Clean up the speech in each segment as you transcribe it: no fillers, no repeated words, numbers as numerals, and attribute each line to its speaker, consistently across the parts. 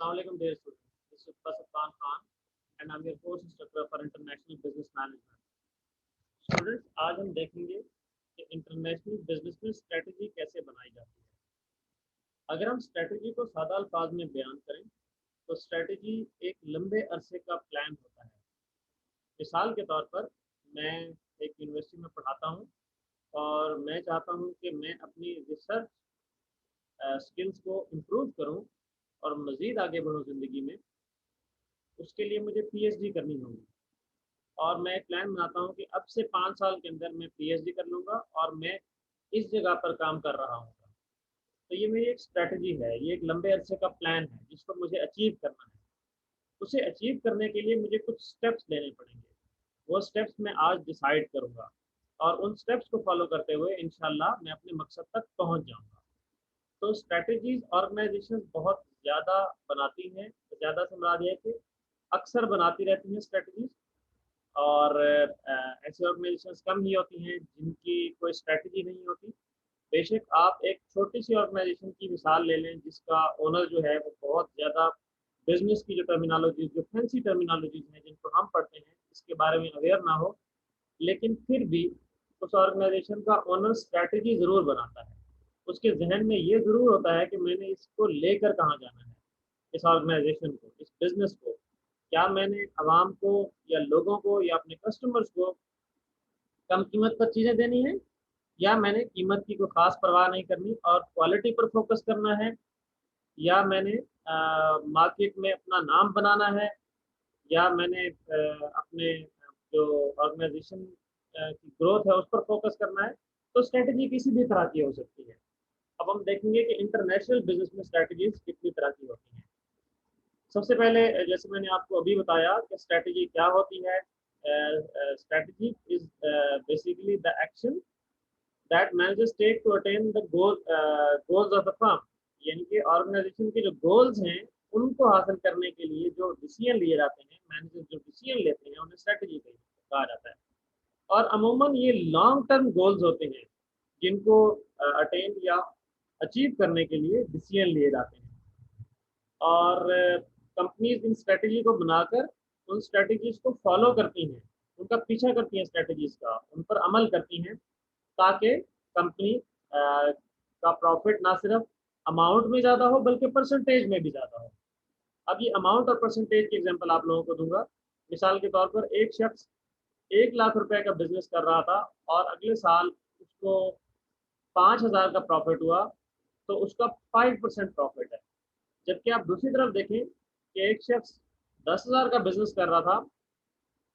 Speaker 1: Assalamualaikum dear students. This is Safwan Khan and I'm your course instructor for International Business Management. Students आज हम देखेंगे कि international business में strategy कैसे बनाई जाती है। अगर हम स्ट्रेटजी को सादा अल्फाज में बयान करें तो स्ट्रेटजी एक लंबे अरसे का प्लान होता है। मिसाल के तौर पर मैं एक यूनिवर्सिटी में पढ़ाता हूँ और मैं चाहता हूँ कि मैं अपनी रिसर्च स्किल्स को इम्प्रूव करूँ और मज़ीद आगे बढ़ूँ ज़िंदगी में। उसके लिए मुझे पीएचडी करनी होगी और मैं एक प्लान बनाता हूँ कि अब से 5 साल के अंदर मैं पीएचडी कर लूँगा और मैं इस जगह पर काम कर रहा हूँ। तो ये मेरी एक स्ट्रेटजी है, ये एक लंबे अरसे का प्लान है जिसको मुझे अचीव करना है। उसे अचीव करने के लिए मुझे कुछ स्टेप्स लेने पड़ेंगे। वो स्टेप्स मैं आज डिसाइड करूँगा और उन स्टेप्स को फॉलो करते हुए इंशाल्लाह मैं अपने मकसद तक पहुँच जाऊँगा। तो स्ट्रैटेजीज ऑर्गेनाइजेशंस बहुत ज़्यादा बनाती हैं, ज़्यादा से मुराद है कि अक्सर बनाती रहती हैं स्ट्रैटेजीज और ऐसी ऑर्गेनाइजेशंस कम ही होती हैं जिनकी कोई स्ट्रैटेजी नहीं होती। बेशक आप एक छोटी सी ऑर्गेनाइजेशन की मिसाल ले लें जिसका ओनर जो है वो बहुत ज़्यादा बिजनेस की जो टर्मिनोलॉजी जो फैंसी टर्मिनोलॉजीज हैं जिनको हम पढ़ते हैं इसके बारे में अवेयर ना हो, लेकिन फिर भी उस ऑर्गेनाइजेशन का ओनर स्ट्रैटेजी ज़रूर बनाता है। उसके जहन में ये ज़रूर होता है कि मैंने इसको लेकर कहाँ जाना है, इस ऑर्गेनाइजेशन को, इस बिज़नेस को। क्या मैंने आवाम को या लोगों को या अपने कस्टमर्स को कम कीमत पर चीज़ें देनी है, या मैंने कीमत की कोई ख़ास परवाह नहीं करनी और क्वालिटी पर फोकस करना है, या मैंने मार्केट में अपना नाम बनाना है, या मैंने अपने जो ऑर्गेनाइजेशन की ग्रोथ है उस पर फोकस करना है। तो स्ट्रेटजी किसी भी तरह की हो सकती है। अब हम देखेंगे कि इंटरनेशनल बिजनेस में स्ट्रेटजीज कितनी तरह की होती हैं। सबसे पहले जैसे मैंने आपको अभी बताया कि स्ट्रेटजी क्या होती है। Strategy is basically the action that managers take to attain the goals of the firm. यानी कि ऑर्गेनाइजेशन के जो गोल्स हैं उनको हासिल करने के लिए जो डिसीजन लिए जाते हैं, मैनेजर्स जो डिसीजन लेते हैं उन्हें स्ट्रेटजी कहा जाता है। और अमूमन ये लॉन्ग टर्म गोल्स होते हैं जिनको अटेन या अचीव करने के लिए डिसीजन लिए जाते हैं। और कंपनीज इन स्ट्रेटजी को बनाकर उन स्ट्रेटजीज को फॉलो करती हैं, उनका पीछा करती हैं, स्ट्रेटजीज का उन पर अमल करती हैं ताकि कंपनी का प्रॉफिट ना सिर्फ अमाउंट में ज़्यादा हो बल्कि परसेंटेज में भी ज़्यादा हो। अब ये अमाउंट और परसेंटेज की एग्जांपल आप लोगों को दूंगा। मिसाल के तौर पर एक शख्स 1 लाख रुपए का बिजनेस कर रहा था और अगले साल उसको 5,000 का प्रॉफिट हुआ, तो उसका 5% प्रॉफिट है। जबकि आप दूसरी तरफ देखें कि एक शख्स 10,000 का बिजनेस कर रहा था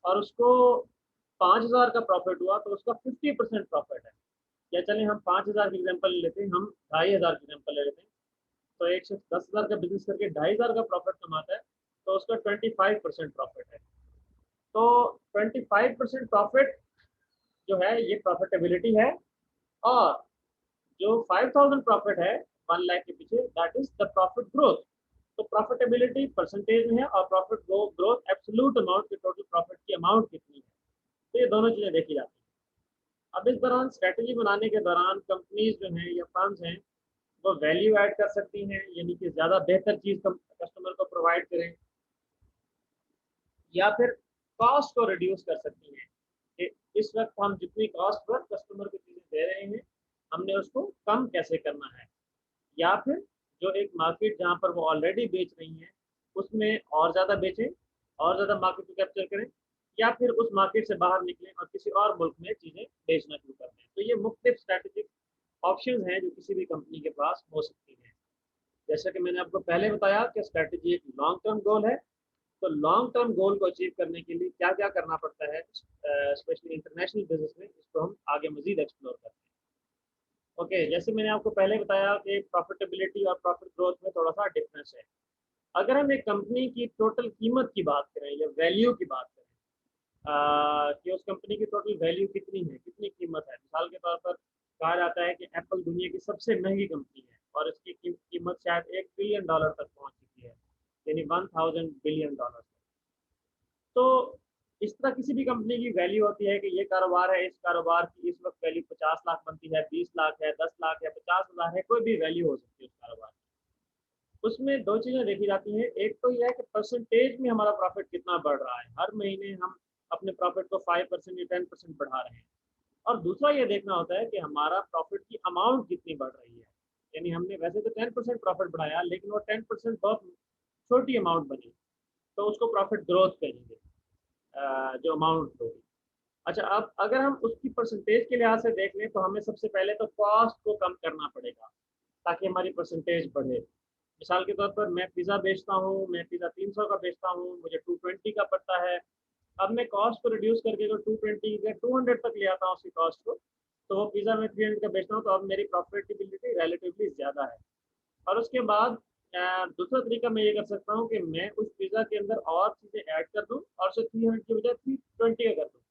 Speaker 1: और उसको 5,000 का प्रॉफिट हुआ, तो उसका 50% प्रॉफिट है। या चले हम 5,000 की एग्जाम्पल ले लेते हैं, हम 2,500 की एग्जाम्पल ले लेते हैं। तो एक शख्स 10,000 का बिजनेस करके 2,500 का प्रॉफिट कमाता है, तो उसका 25% प्रॉफिट है। तो 25% प्रॉफिट जो है ये प्रॉफिटेबिलिटी है। और जो 5,000 प्रॉफिट है 1 लाख के पीछे, that is the profit growth. तो प्रॉफिटेबिलिटी परसेंटेज में है और प्रॉफिट ग्रोथ एब्सोल्यूट अमाउंट की, टोटल प्रॉफिट की अमाउंट कितनी है। तो ये दोनों चीज़ें देखी जाती हैं। अब इस दौरान स्ट्रेटजी बनाने के दौरान कंपनीज जो हैं या फर्म्स हैं वो वैल्यू ऐड कर सकती हैं, यानी कि ज़्यादा बेहतर चीज़ कस्टमर को प्रोवाइड करें, या फिर कॉस्ट को रिड्यूस कर सकती हैं कि इस वक्त हम जितनी कॉस्ट पर कस्टमर को चीज़ें दे रहे हैं हमने उसको कम कैसे करना है। या फिर जो एक मार्केट जहाँ पर वो ऑलरेडी बेच रही हैं उसमें और ज़्यादा बेचें, और ज़्यादा मार्केट को कैप्चर करें, या फिर उस मार्केट से बाहर निकलें और किसी और मुल्क में चीज़ें बेचना शुरू कर दें। तो ये मुख्तलिफ स्ट्रैटेजिक ऑप्शंस हैं जो किसी भी कंपनी के पास हो सकती हैं। जैसा कि मैंने आपको पहले बताया कि स्ट्रैटेजी एक लॉन्ग टर्म गोल है। तो लॉन्ग टर्म गोल को अचीव करने के लिए क्या क्या करना पड़ता है, स्पेशली इंटरनेशनल बिजनेस में, इसको हम आगे मजीद एक्सप्लोर करते हैं। ओके, जैसे मैंने आपको पहले बताया कि प्रॉफिटेबिलिटी और प्रॉफिट ग्रोथ में थोड़ा सा डिफरेंस है। अगर हम एक कंपनी की टोटल कीमत की बात करें या वैल्यू की बात करें, कि उस कंपनी की टोटल वैल्यू कितनी है, कितनी कीमत है। मिसाल के तौर पर कहा जाता है कि एप्पल दुनिया की सबसे महंगी कंपनी है और इसकी कीमत शायद $1 ट्रिलियन तक पहुंच चुकी है, यानी 1,000 बिलियन डॉलर। तो इस तरह किसी भी कंपनी की वैल्यू होती है कि ये कारोबार है, इस कारोबार की इस वक्त वैल्यू 50 लाख बनती है, 20 लाख है, 10 लाख है, 50,000 है, कोई भी वैल्यू हो सकती है उस कारोबार की। उसमें दो चीज़ें देखी जाती हैं। एक तो यह है कि परसेंटेज में हमारा प्रॉफिट कितना बढ़ रहा है, हर महीने हम अपने प्रॉफिट को 5% या 10% बढ़ा रहे हैं। और दूसरा ये देखना होता है कि हमारा प्रॉफिट की अमाउंट कितनी बढ़ रही है। यानी हमने वैसे तो 10% प्रॉफिट बढ़ाया, लेकिन वो 10% बहुत छोटी अमाउंट बनी, तो उसको प्रॉफिट ग्रोथ कहेंगे, जो अमाउंट होगी। अच्छा, अब अगर हम उसकी परसेंटेज के लिहाज से देख लें तो हमें सबसे पहले तो कॉस्ट को कम करना पड़ेगा ताकि हमारी परसेंटेज बढ़े। मिसाल के तौर पर मैं पिज़्ज़ा बेचता हूँ, मैं पिज़्ज़ा 300 का बेचता हूँ, मुझे 220 का पड़ता है। अब मैं कॉस्ट को रिड्यूस करके अगर 220 या 200 तक ले आता हूँ उसकी कॉस्ट को, तो वो पिज़्ज़ा मैं 300 का बेचता हूँ, तो अब मेरी प्रॉफिटेबिलिटी रिलेटिवली ज़्यादा है। और उसके बाद दूसरा तरीका मैं ये कर सकता हूँ कि मैं उस पिज़्ज़ा के अंदर और चीज़ें ऐड कर दूँ और उसे 300 की बजाय 320 का कर दूँ।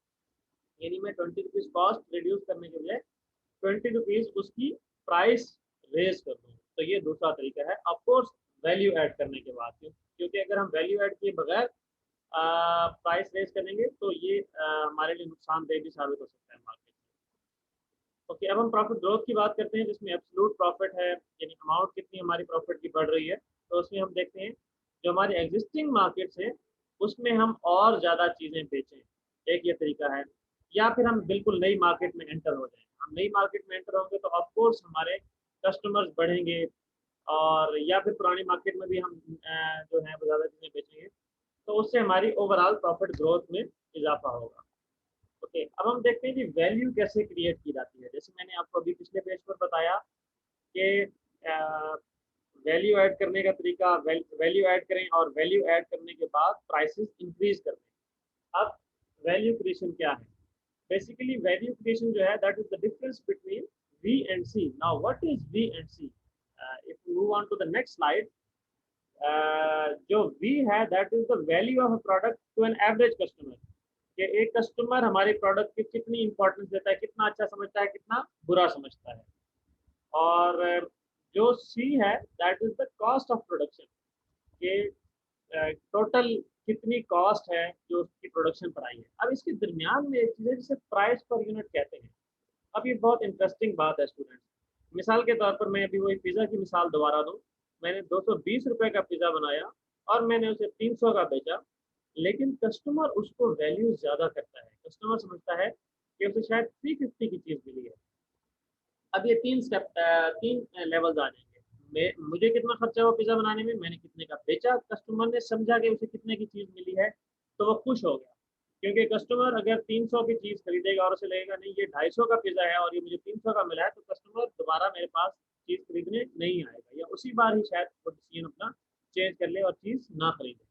Speaker 1: यानी मैं 20 रुपीज़ कॉस्ट रिड्यूस करने के बजाय 20 रुपीज़ उसकी प्राइस रेज कर दूँ। तो ये दूसरा तरीका है, ऑफकोर्स वैल्यू ऐड करने के बाद। क्योंकि अगर हम वैल्यू ऐड किए बगैर प्राइस रेज करेंगे तो ये हमारे लिए नुकसानदेह भी साबित हो सकता है मार्केट में। ओके, अब हम प्रॉफिट ग्रोथ की बात करते हैं, जिसमें एब्सोल्यूट प्रॉफिट है, यानी अमाउंट कितनी हमारी प्रॉफिट की बढ़ रही है। तो उसमें हम देखते हैं जो हमारी एग्जिस्टिंग मार्केट्स है उसमें हम और ज़्यादा चीज़ें बेचें, एक ये तरीका है। या फिर हम बिल्कुल नई मार्केट में एंटर हो जाएं। हम नई मार्केट में एंटर होंगे तो ऑफकोर्स हमारे कस्टमर्स बढ़ेंगे, और या फिर पुरानी मार्केट में भी हम जो है वो ज़्यादा चीज़ें बेचेंगे, तो उससे हमारी ओवरऑल प्रॉफिट ग्रोथ में इजाफा होगा। ओके, अब हम देखते हैं कि वैल्यू कैसे क्रिएट की जाती है। जैसे मैंने आपको अभी पिछले पेज पर बताया कि वैल्यू ऐड करने का तरीका, वैल्यू ऐड करें और वैल्यू ऐड करने के बाद प्राइसेस इंक्रीज कर दें। अब वैल्यू क्रिएशन क्या है? बेसिकली वैल्यू क्रिएशन जो है that is the difference between V and C. Now what is V and C? If you move on to the next slide, जो वी है that is the value of a product to an average customer. कि एक customer हमारे product की कितनी importance देता है, कितना अच्छा समझता है, कितना बुरा समझता है। और जो सी है that is the cost of production, के टोटल कितनी कॉस्ट है जो उसकी प्रोडक्शन पर आई है। अब इसके दरमियान में एक चीज़ है जिसे प्राइस पर यूनिट कहते हैं। अब ये बहुत इंटरेस्टिंग बात है स्टूडेंट्स। मिसाल के तौर पर मैं अभी वही पिज़्ज़ा की मिसाल दोबारा दूँ। मैंने 220 रुपए का पिज़्ज़ा बनाया और मैंने उसे 300 का बेचा, लेकिन कस्टमर उसको वैल्यू ज़्यादा करता है। कस्टमर समझता है कि उसे शायद 350 की चीज़ मिली है। अब ये तीन लेवल्स आ जाएंगे। मैं मुझे कितना खर्चा हुआ पिज़्ज़ा बनाने में, मैंने कितने का बेचा, कस्टमर ने समझा कि उसे कितने की चीज़ मिली है, तो वो खुश हो गया। क्योंकि कस्टमर अगर 300 की चीज़ खरीदेगा और उसे लगेगा नहीं ये 250 का पिज़्ज़ा है और ये मुझे 300 का मिला है, तो कस्टमर दोबारा मेरे पास चीज़ खरीदने नहीं आएगा, या उसी बार ही शायद वो डिसीजन अपना चेंज कर ले और चीज़ ना खरीदे।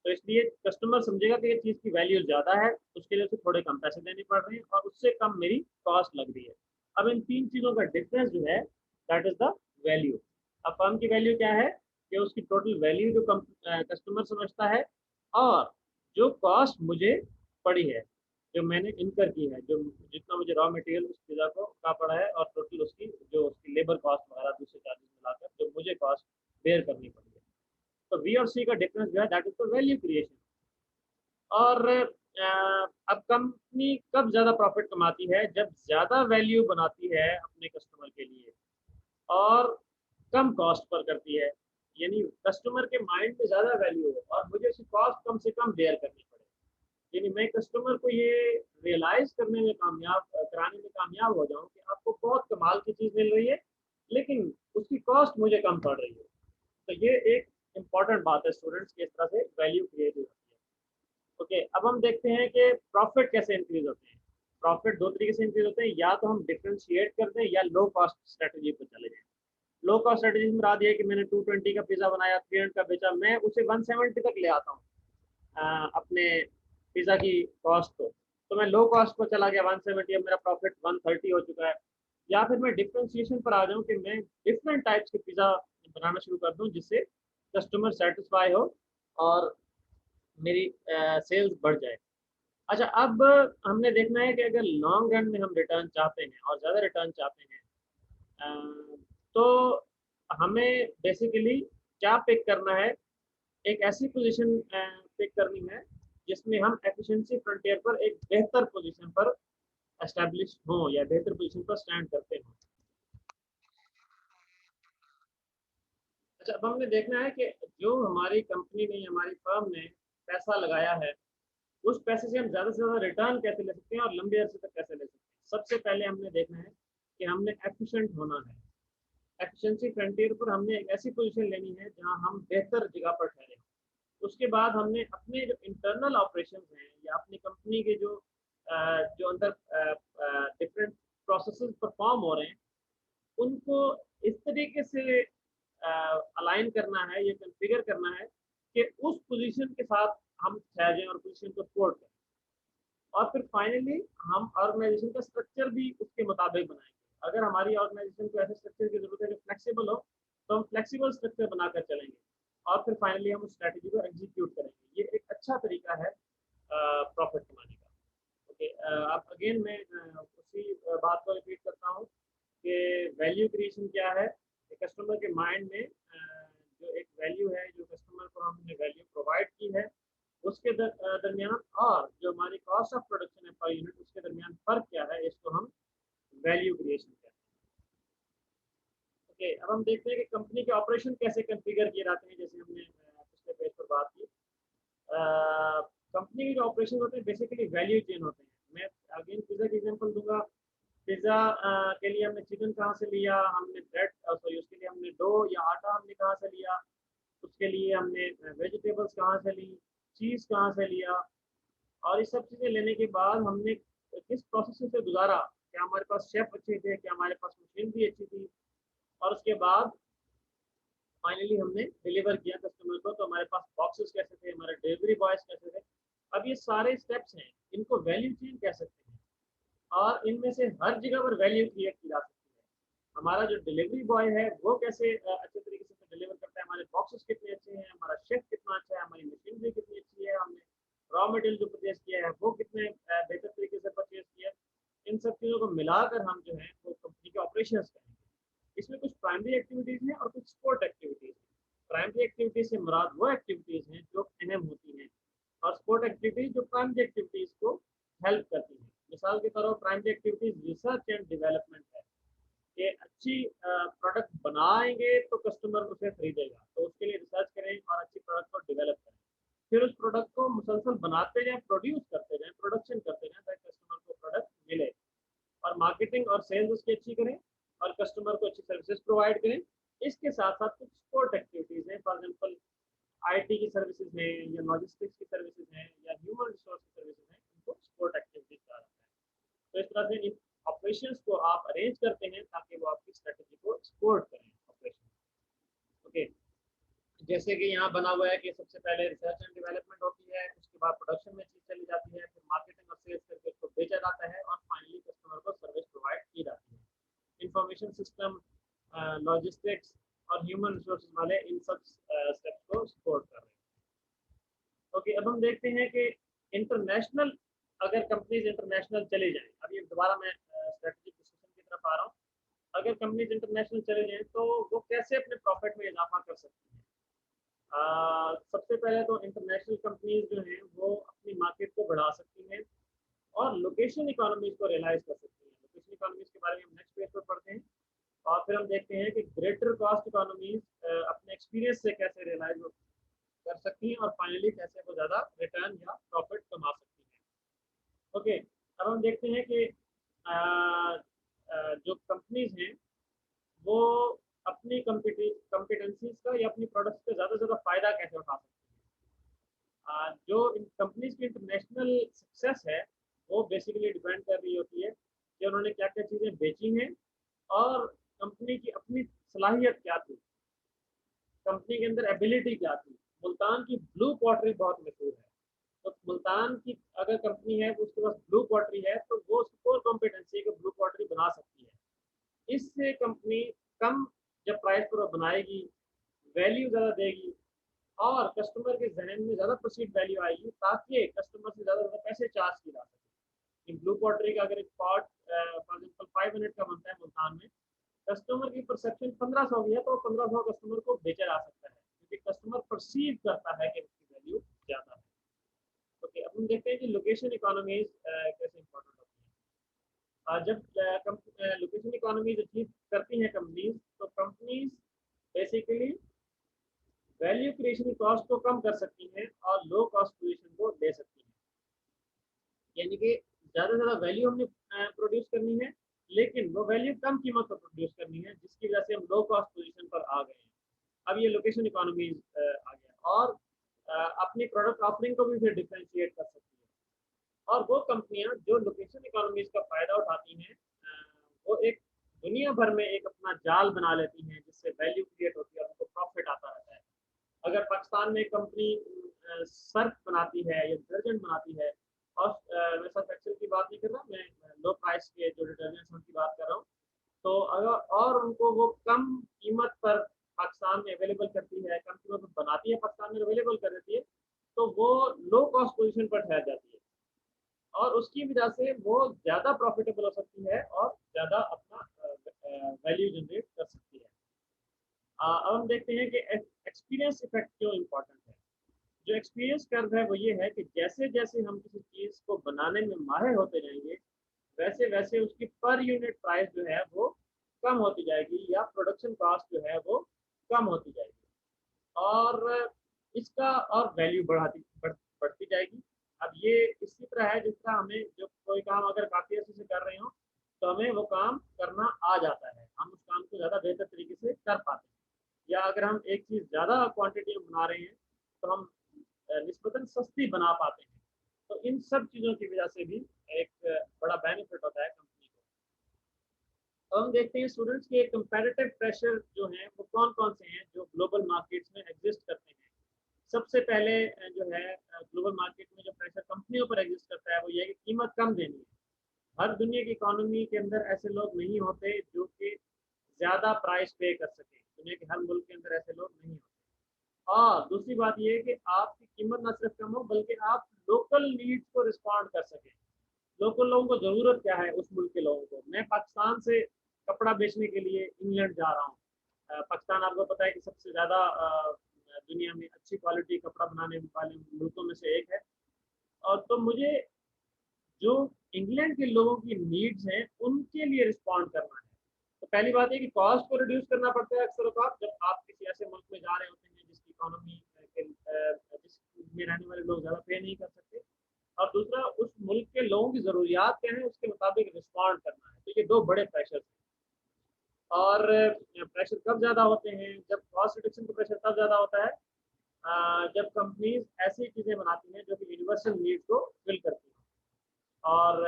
Speaker 1: तो इसलिए कस्टमर समझेगा कि ये चीज़ की वैल्यू ज़्यादा है, उसके लिए उसे थोड़े कम पैसे देने पड़ रहे हैं और उससे कम मेरी कॉस्ट लग रही है। अब इन तीन चीज़ों का डिफरेंस जो है दैट इज़ द वैल्यू। अब फर्म की वैल्यू क्या है? कि उसकी टोटल वैल्यू जो कस्टमर समझता है, और जो कॉस्ट मुझे पड़ी है, जो मैंने इनकर की है, जो जितना मुझे रॉ मटेरियल उस पिज़्ज़ा को का पड़ा है, और टोटल उसकी जो उसकी लेबर कॉस्ट वगैरह दूसरे चार्जेस मिलाकर जो मुझे कॉस्ट बेयर करनी पड़ी है। तो वी और सी का डिफरेंस जो है that is the value creation. और अब कंपनी कब ज़्यादा प्रॉफिट कमाती है? जब ज़्यादा वैल्यू बनाती है अपने कस्टमर के लिए और कम कॉस्ट पर करती है। यानी कस्टमर के माइंड में ज़्यादा वैल्यू हो और मुझे उसकी कॉस्ट कम से कम बेयर करनी पड़े। यानी मैं कस्टमर को ये रियलाइज करने में कामयाब कराने में कामयाब हो जाऊं कि आपको बहुत कमाल की चीज़ मिल रही है, लेकिन उसकी कॉस्ट मुझे कम पड़ रही है। तो ये एक इम्पॉर्टेंट बात है स्टूडेंट्स की, इस तरह से वैल्यू क्रिएट होती है। ओके, अब हम देखते हैं कि प्रॉफिट कैसे इंक्रीज होते हैं। प्रॉफिट दो तरीके से इंक्रीज होते हैं, या तो हम डिफ्रेंशिएट कर दें या लो कॉस्ट स्ट्रेटजी पर चले जाएं। लो कॉस्ट स्ट्रेटजी में बता दिया कि मैंने 220 का पिज़्ज़ा बनाया, 300 का बेचा, मैं उसे 170 तक ले आता हूँ अपने पिज़्ज़ा की कॉस्ट को। तो मैं लो कॉस्ट पर चला गया 170, अब मेरा प्रॉफिट 130 हो चुका है। या फिर मैं डिफ्रेंशिएशन पर आ जाऊँ कि मैं डिफरेंट टाइप्स के पिज़्ज़ा बनाना शुरू कर दूँ जिससे कस्टमर सेटिस्फाई हो और मेरी सेल्स बढ़ जाए। अच्छा, अब हमने देखना है कि अगर लॉन्ग रन में हम रिटर्न चाहते हैं और ज़्यादा रिटर्न चाहते हैं, तो हमें बेसिकली क्या पिक करना है? एक ऐसी पोजीशन पिक करनी है जिसमें हम एफिशिएंसी फ्रंटियर पर एक बेहतर पोजीशन पर एस्टैब्लिश हो या बेहतर पोजीशन पर स्टैंड करते हो। अच्छा, अब हमने देखना है कि जो हमारी कंपनी ने, हमारी फर्म ने पैसा लगाया है, उस पैसे से हम ज़्यादा से ज़्यादा रिटर्न कैसे ले सकते हैं और लंबे अरसे तक कैसे ले सकते हैं। सबसे पहले हमने देखना है कि हमने एफिशिएंट होना है। एफिशिएंसी फ्रंटियर पर हमने एक ऐसी पोजीशन लेनी है जहां हम बेहतर जगह पर ठहरे। उसके बाद हमने अपने जो इंटरनल ऑपरेशंस हैं या अपनी कंपनी के जो अंदर डिफरेंट प्रोसेसेस परफॉर्म हो रहे हैं, उनको इस तरीके से अलाइन करना है या कॉन्फ़िगर करना है कि उस पोजीशन के साथ हम ठहरें और पोजीशन को सपोर्ट करें। और फिर फाइनली हम ऑर्गेनाइजेशन का स्ट्रक्चर भी उसके मुताबिक बनाएंगे। अगर हमारी ऑर्गेनाइजेशन को ऐसे स्ट्रक्चर की जरूरत है जो फ्लेक्सिबल हो, तो हम फ्लेक्सिबल स्ट्रक्चर बनाकर चलेंगे और फिर फाइनली हम उस स्ट्रैटेजी को एग्जीक्यूट करेंगे। ये एक अच्छा तरीका है प्रॉफिट कमाने का। ओके, अब अगेन मैं उसी बात को रिपीट करता हूँ कि वैल्यू क्रिएशन क्या है। कस्टमर के माइंड में जो एक वैल्यू है, जो कस्टमर को हमने वैल्यू प्रोवाइड की है, उसके दरमियान और जो हमारी कॉस्ट ऑफ प्रोडक्शन है पर यूनिट, उसके दरमियान फर्क क्या है, इसको हम वैल्यू क्रिएशन कहते हैं। ओके, अब हम देखते हैं कि कंपनी के ऑपरेशन कैसे कॉन्फ़िगर किए जाते हैं। जैसे हमने पिछले पेज पर बात की, कंपनी के जो ऑपरेशन होते हैं बेसिकली वैल्यू चेन होते हैं। मैं अगेन पिज़्ज़ा की एग्जांपल दूंगा। पिज़्ज़ा के लिए हमने चिकन कहाँ से लिया, हमने ब्रेड सॉरी उसके लिए हमने डो या आटा हमने कहाँ से लिया, उसके लिए हमने वेजिटेबल्स कहाँ से ली, चीज़ कहाँ से लिया, और ये सब चीज़ें लेने के बाद हमने किस प्रोसेस से गुजारा। क्या हमारे पास शेफ अच्छे थे, क्या हमारे पास मशीन भी अच्छी थी, और उसके बाद फाइनली हमने डिलीवर किया कस्टमर को, तो हमारे पास बॉक्सेस कैसे थे, हमारे डिलीवरी बॉयज कैसे थे। अब ये सारे स्टेप्स हैं, इनको वैल्यू चेन कह सकते हैं, और इनमें से हर जगह पर वैल्यू क्रिएट की जा सकती है। हमारा जो डिलीवरी बॉय है वो कैसे अच्छे तरीके से डिलीवर करता है, हमारे बॉक्सेस कितने अच्छे हैं, हमारा शेफ कितना अच्छा है, हमारी मशीनरी कितनी अच्छी है, हमने रॉ मटेरियल जो परचेज किया है वो कितने बेहतर तरीके से परचेज किया है। इन सब चीज़ों को मिलाकर हम जो है वो कंपनी के ऑपरेशन करेंगे। इसमें कुछ प्राइमरी एक्टिविटीज़ हैं और कुछ सपोर्ट एक्टिविटीज़ हैं। प्राइमरी एक्टिविटीज़ से मुराद वो एक्टिविटीज़ हैं जो अहम होती हैं, और सपोर्ट एक्टिविटीज़ जो प्राइमरी एक्टिविटीज़ को हेल्प करती हैं। मिसाल के तौर पर primary activities research and development है कि अच्छी प्रोडक्ट बनाएंगे तो कस्टमर उसे खरीदेगा, तो उसके लिए रिसर्च करें और अच्छी प्रोडक्ट को डेवलप करें। फिर उस प्रोडक्ट को मुसलसल बनाते जाएं, प्रोड्यूस करते जाएं, प्रोडक्शन करते जाएं, ताकि कस्टमर को प्रोडक्ट मिले। और मार्केटिंग और सेल्स उसकी अच्छी करें और कस्टमर को अच्छी सर्विसेज प्रोवाइड करें। इसके साथ साथ कुछ सपोर्ट एक्टिविटीज़ हैं, फॉर एग्जाम्पल आईटी की सर्विसेज हैं या लॉजिस्टिक्स की सर्विसेज हैं या ह्यूमन रिसोर्स की सर्विसेज हैं, इनको सपोर्ट एक्टिविटीज कहा जाता है। तो इस तरह से इन ऑपरेशंस को आप अरेंज करते हैं ताकि वो आपकी स्ट्रेटेजी को सपोर्ट करें ऑपरेशन। ओके, जैसे कि यहाँ बना हुआ है कि सबसे पहले रिसर्च एंड डेवलपमेंट होती है, उसके बाद प्रोडक्शन में चीज़ चली जाती है, फिर मार्केटिंग और सेल्स करके उसको बेचा जाता है, और फाइनली कस्टमर को सर्विस प्रोवाइड की जाती है। इंफॉर्मेशन सिस्टम, लॉजिस्टिक्स और ह्यूमन रिसोर्सेज वाले इन सब स्टेप्स को सपोर्ट कर रहे हैं। ओके, अब हम देखते हैं कि इंटरनेशनल, अगर कंपनीज इंटरनेशनल चली जाएं, अभी दोबारा मैं स्ट्रेटेजिक डिस्कशन की तरफ आ रहा हूँ। अगर कंपनीज इंटरनेशनल चले जाएं तो वो कैसे अपने प्रॉफिट में इजाफा कर सकती हैं। सबसे पहले तो इंटरनेशनल कंपनीज जो हैं वो अपनी मार्केट को बढ़ा सकती हैं और लोकेशन इकोनॉमीज को रियलाइज कर सकती हैं। लोकेशन इकोनॉमीज के बारे में हम नेक्स्ट पेज पर पढ़ते हैं, और फिर हम देखते हैं कि ग्रेटर कॉस्ट इकोनॉमीज अपने एक्सपीरियंस से कैसे रियलाइज कर सकती हैं और फाइनली कैसे वो ज़्यादा रिटर्न या प्रॉफिट कमा सकती हैं। ओके, अब हम देखते हैं कि जो कंपनीज हैं वो अपनी कॉम्पिटेंसीज का या अपनी प्रोडक्ट्स का ज़्यादा से ज़्यादा फ़ायदा कैसे उठा सकती हैं। जो इन कंपनीज की इंटरनेशनल सक्सेस है वो बेसिकली डिपेंड कर रही होती है कि उन्होंने क्या क्या चीज़ें बेची हैं और कंपनी की अपनी सलाहियत क्या थी, कंपनी के अंदर एबिलिटी क्या थी। मुल्तान की ब्लू पॉटरी बहुत मशहूर है, तो मुल्तान की अगर कंपनी है तो उसके पास ब्लू पॉटरी है, तो वो कोर कॉम्पिटेंसी है कि ब्लू पॉटरी बना सकती है। इससे कंपनी कम जब प्राइस पर वो बनाएगी, वैल्यू ज़्यादा देगी और कस्टमर के जहन में ज़्यादा परसीड वैल्यू आएगी, ताकि कस्टमर से ज़्यादा ज़्यादा पैसे चार्ज किए जा सके। ब्लू पॉटरी का अगर एक पॉट फॉर एग्जाम्पल 500 का बनता है मुल्तान में, कस्टमर की परसेप्शन 1500 की है, तो 1500 कस्टमर को बेचा जा सकता है क्योंकि कस्टमर परसीव करता है कि उसकी वैल्यू ज़्यादा है। ओके, अब हम देखते हैं कि लोकेशन इकोनॉमीज कैसे इंपॉर्टेंट होती हैं। जब लोकेशन इकोनॉमीज अचीव करती हैं कंपनीज, तो कंपनीज बेसिकली वैल्यू क्रिएशन की कॉस्ट को कम कर सकती हैं और लो कॉस्ट पोजीशन को ले सकती हैं। यानी कि ज़्यादा से ज़्यादा वैल्यू हमने प्रोड्यूस करनी है, लेकिन वो वैल्यू कम कीमत पर प्रोड्यूस करनी है, जिसकी वजह से हम लो कॉस्ट पोजीशन पर आ गए हैं। अब ये लोकेशन इकोनॉमी आ गया, और अपनी प्रोडक्ट ऑफरिंग को भी फिर डिफरेंशिएट कर सकती है। और वो कंपनियां जो लोकेशन इकोनॉमीज का फायदा उठाती हैं, वो एक दुनिया भर में एक अपना जाल बना लेती हैं, जिससे वैल्यू क्रिएट होती है और उनको प्रॉफिट आता रहता है। अगर पाकिस्तान में कंपनी सर्फ बनाती है या डिटर्जेंट बनाती है, और मैं सर्फ एक्सेल की बात नहीं कर रहा, मैं लो प्राइस के जो डिटर्जेंट्स उनकी बात कर रहा हूँ, तो अगर और उनको वो कम कीमत पर पाकिस्तान में अवेलेबल करती है, कम कीमत पर बनाती है, पाकिस्तान में अवेलेबल कर देती है, तो वो लो कॉस्ट पोजीशन पर ठहर जाती है, और उसकी वजह से वो ज़्यादा प्रॉफिटेबल हो सकती है और ज़्यादा अपना वैल्यू जनरेट कर सकती है। अब हम देखते हैं कि एक्सपीरियंस इफेक्ट क्यों इम्पोर्टेंट है। जो एक्सपीरियंस कर्व है वो ये है कि जैसे जैसे हम किसी चीज़ को बनाने में माहिर होते जाएंगे, वैसे वैसे उसकी पर यूनिट प्राइस जो है वो कम होती जाएगी, या प्रोडक्शन कॉस्ट जो है वो कम होती जाएगी, और इसका और वैल्यू बढ़ती जाएगी। अब ये इसी तरह है जिस तरह हमें जो कोई काम अगर काफ़ी अच्छे से कर रहे हो, तो हमें वो काम करना आ जाता है, हम उस काम को ज़्यादा बेहतर तरीके से कर पाते हैं। या अगर हम एक चीज़ ज़्यादा क्वांटिटी में बना रहे हैं, तो हम निस्बतन सस्ती बना पाते हैं। तो इन सब चीज़ों की वजह से भी एक बड़ा बेनिफिट होता है कंपनी को। अब हम देखते हैं स्टूडेंट्स के कंपैरेटिव प्रेशर जो हैं वो कौन कौन से हैं जो ग्लोबल मार्केट्स में एग्जिस्ट करते हैं। सबसे पहले जो है ग्लोबल मार्केट में जो प्रेशर कंपनियों पर एग्जिस्ट करता है वो ये है कि कीमत कम देनी है। हर दुनिया की इकोनॉमी के अंदर ऐसे लोग नहीं होते जो कि ज़्यादा प्राइस पे कर सकें। दुनिया के हर मुल्क के अंदर ऐसे लोग नहीं होते। और दूसरी बात ये है कि आपकी कीमत ना सिर्फ कम हो, बल्कि आप लोकल नीड्स को रिस्पॉन्ड कर सकें। लोकल लोगों को ज़रूरत क्या है उस मुल्क के लोगों को। मैं पाकिस्तान से कपड़ा बेचने के लिए इंग्लैंड जा रहा हूँ। पाकिस्तान आपको पता है कि सबसे ज़्यादा दुनिया में अच्छी क्वालिटी कपड़ा बनाने वाले मुल्कों में से एक है। और तो मुझे जो इंग्लैंड के लोगों की नीड्स हैं उनके लिए रिस्पॉन्ड करना है। तो पहली बात है कि कॉस्ट को रिड्यूस करना पड़ता है अक्सर औक़ात, जब आप किसी ऐसे मुल्क में जा रहे होते हैं जिसकी इकोनॉमी जिसमें रहने वाले लोग ज़्यादा पे नहीं कर सकते। और दूसरा, उस मुल्क के लोगों की ज़रूरियात क्या है उसके मुताबिक रिस्पॉन्ड करना है। तो ये दो बड़े प्रेशर हैं। और प्रेशर कब ज़्यादा होते हैं, जब कॉस्ट रिडक्शन का प्रेशर तब ज़्यादा होता है जब कंपनीज ऐसी चीज़ें बनाती हैं जो कि यूनिवर्सल नीड्स को फिल करती हैं। और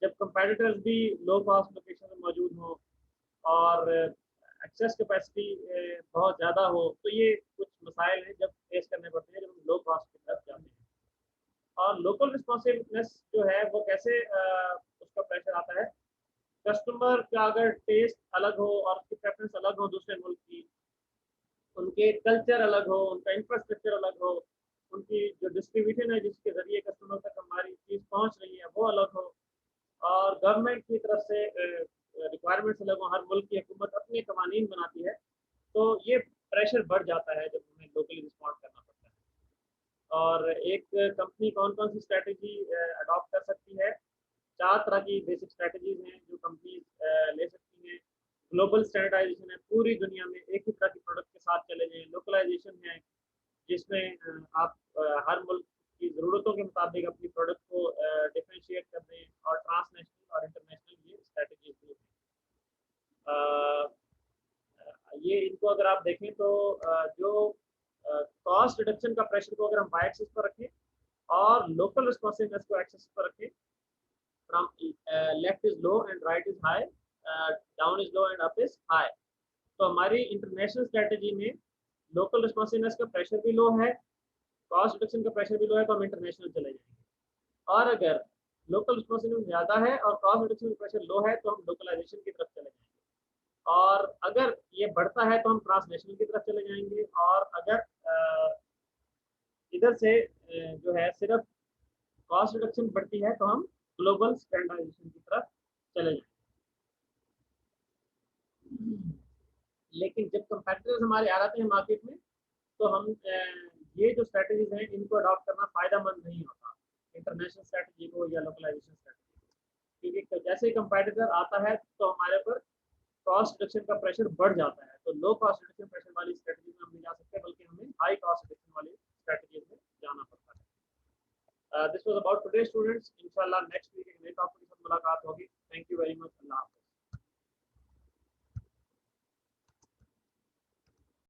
Speaker 1: जब कंपेटिटर्स भी लो कॉस्ट लोकेशन में मौजूद हों, और एक्सेस कैपेसिटी बहुत ज़्यादा हो, तो ये कुछ मसाइल हैं जब फेस करने पड़ते हैं जब हम लो कॉस्ट की तरफ जाते हैं। और लोकल रिस्पॉन्सिवनेस जो है वो कैसे उसका प्रेशर आता है। कस्टमर का अगर टेस्ट अलग हो और उसकी प्रेफरेंस अलग हो दूसरे मुल्क की, उनके कल्चर अलग हो, उनका इंफ्रास्ट्रक्चर अलग हो, उनकी जो डिस्ट्रीब्यूशन है जिसके ज़रिए कस्टमर तक हमारी चीज़ पहुंच रही है वो अलग हो, और गवर्नमेंट की तरफ से रिक्वायरमेंट्स अलग हो, हर मुल्क की हुकूमत अपने कवानीन बनाती है, तो ये प्रेशर बढ़ जाता है जब हमें लोकली रिस्पॉन्ड करना पड़ता है। और एक कंपनी कौन कौन सी स्ट्रैटेजी अडॉप्ट कर सकती है। चार तरह की बेसिक स्ट्रैटेजीज हैं जो कंपनीज ले सकती हैं। ग्लोबल स्टैंडर्डाइजेशन है, पूरी दुनिया में एक ही तरह की प्रोडक्ट के साथ चले जाएं। लोकलाइजेशन है, जिसमें आप हर मुल्क की ज़रूरतों के मुताबिक अपनी प्रोडक्ट को डिफ्रेंशिएट कर दें। और ट्रांसनेशनल और इंटरनेशनल ये स्ट्रैटेजीज भी हैं। ये इनको अगर आप देखें तो जो कॉस्ट रिडक्शन का प्रेशर को अगर हम वाई एक्सिस पर रखें और लोकल रिस्पॉन्सिवनेस को एक्सिस पर रखें, from left is low and right is high, down is low and up is high, तो हमारी इंटरनेशनल स्ट्रेटजी में लोकल रिस्पॉन्सिवनेस का प्रेशर भी लो है, कॉस्ट रिडक्शन का प्रेशर भी लो है, तो हम इंटरनेशनल चले जाएंगे। और अगर लोकल रिस्पॉन्सिवनेस ज़्यादा है और कॉस्ट रिडक्शन का प्रेशर लो है, तो हम लोकलाइजेशन की तरफ चले जाएंगे। और अगर ये बढ़ता है तो हम ट्रांसनेशनल की तरफ चले जाएंगे। और अगर इधर से जो है सिर्फ कॉस्ट रिडक्शन बढ़ती है, तो हम ग्लोबल स्टैंडर्डाइजेशन की तरफ चले जाएंगे। लेकिन जब कंपेटिटर्स हमारे आ जाते हैं मार्केट में, तो हम ये जो स्ट्रैटेजीज हैं इनको अडॉप्ट करना फ़ायदा मंद नहीं होता, इंटरनेशनल स्ट्रैटेजी को या लोकलाइजेशन स्ट्रैटेजी को। क्योंकि जैसे ही कंपेटिटर आता है तो हमारे ऊपर कॉस्ट रिडक्शन का प्रेशर बढ़ जाता है, तो लो कॉस्ट रिडक्शन प्रेशर वाली स्ट्रेटजी में हम नहीं जा सकते, बल्कि हमें हाई कॉस्ट रिडक्शन वाली स्ट्रेटजी में जाना पड़ता है। This was about today students. इंशाल्लाह नेक्स्ट वीक एक नए टॉपिक के साथ मुलाकात होगी।